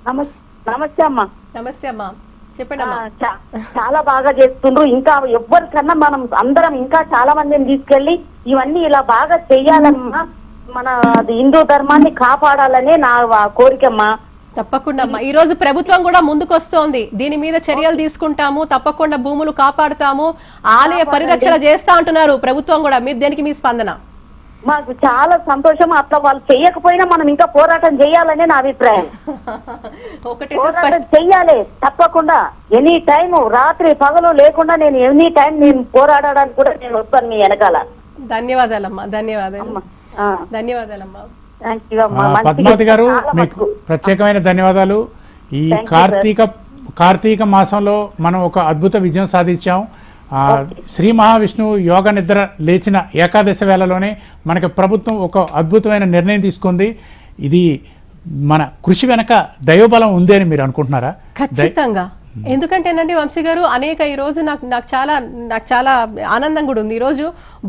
నమస్తే అమ్మా. నమస్తే అమ్మా, చెప్పండి అమ్మా. చాలా బాగా చేస్తుండ్రు. ఇంకా ఎవరికన్నా మనం అందరం ఇంకా చాలా మందిని తీసుకెళ్లి ఇవన్నీ ఇలా బాగా చెయ్యాలమ్మా. మన హిందూ ధర్మాన్ని కాపాడాలనే నా కోరికమ్మా. తప్పకుండా అమ్మా, ఈ రోజు ప్రభుత్వం కూడా ముందుకొస్తోంది, దీని మీద చర్యలు తీసుకుంటాము, తప్పకుండా భూములు కాపాడుతాము, ఆలయ పరిరక్షణ చేస్తా అంటున్నారు ప్రభుత్వం కూడా. మీరు దేనికి మీ స్పందన? మాకు చాలా సంతోషం. అట్లా వాళ్ళు చెయ్యకపోయినా మనం ఇంకా పోరాటం చేయాలనే నా అభిప్రాయం. పోరాటం చెయ్యాలి తప్పకుండా. ఎనీ టైం, రాత్రి పగలు లేకుండా నేను ఎనీ టైం నేను పోరాడడానికి కూడా నేను వస్తాను మీ వెనకాల. ధన్యవాదాలమ్మా, ధన్యవాదాలు, ధన్యవాదాలమ్మా. పద్మావతి గారు, మీకు ప్రత్యేకమైన ధన్యవాదాలు. ఈ కార్తీక మాసంలో మనం ఒక అద్భుత విజయం సాధించాం. శ్రీ మహావిష్ణువు యోగ నిద్ర లేచిన ఏకాదశి వేళలోనే మనకి ప్రభుత్వం ఒక అద్భుతమైన నిర్ణయం తీసుకుంది. ఇది మన కృషి వెనక దైవబలం ఉంది అని మీరు అనుకుంటున్నారా? ఖచ్చితంగా. ఎందుకంటేనండి వంశీ గారు, అనేక ఈ రోజు నాకు చాలా ఆనందం కూడా ఉంది. ఈ రోజు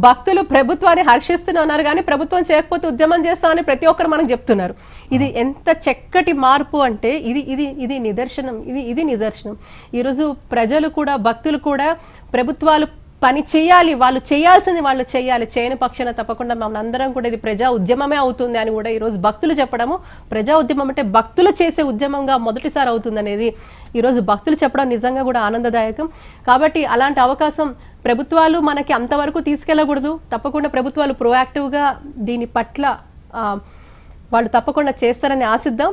భక్తులు ప్రభుత్వాన్ని హర్షిస్తున్నారు, కానీ ప్రభుత్వం చేయకపోతే ఉద్యమం చేస్తామని ప్రతి ఒక్కరు మనకు చెప్తున్నారు. ఇది ఎంత చక్కటి మార్పు అంటే ఇది నిదర్శనం, ఇది నిదర్శనం. ఈరోజు ప్రజలు కూడా, భక్తులు కూడా ప్రభుత్వాలు పని చేయాలి, వాళ్ళు చేయాల్సింది వాళ్ళు చేయాలి, చేయని పక్షాన తప్పకుండా మనందరం కూడా ఇది ప్రజా ఉద్యమమే అవుతుంది అని కూడా ఈరోజు భక్తులు చెప్పడము. ప్రజా ఉద్యమం అంటే భక్తులు చేసే ఉద్యమంగా మొదటిసారి అవుతుంది అనేది ఈరోజు భక్తులు చెప్పడం నిజంగా కూడా ఆనందదాయకం. కాబట్టి అలాంటి అవకాశం ప్రభుత్వాలు మనకి అంతవరకు తీసుకెళ్ళకూడదు. తప్పకుండా ప్రభుత్వాలు ప్రోయాక్టివ్గా దీని పట్ల వాళ్ళు తప్పకుండా చేస్తారని ఆశిద్దాం.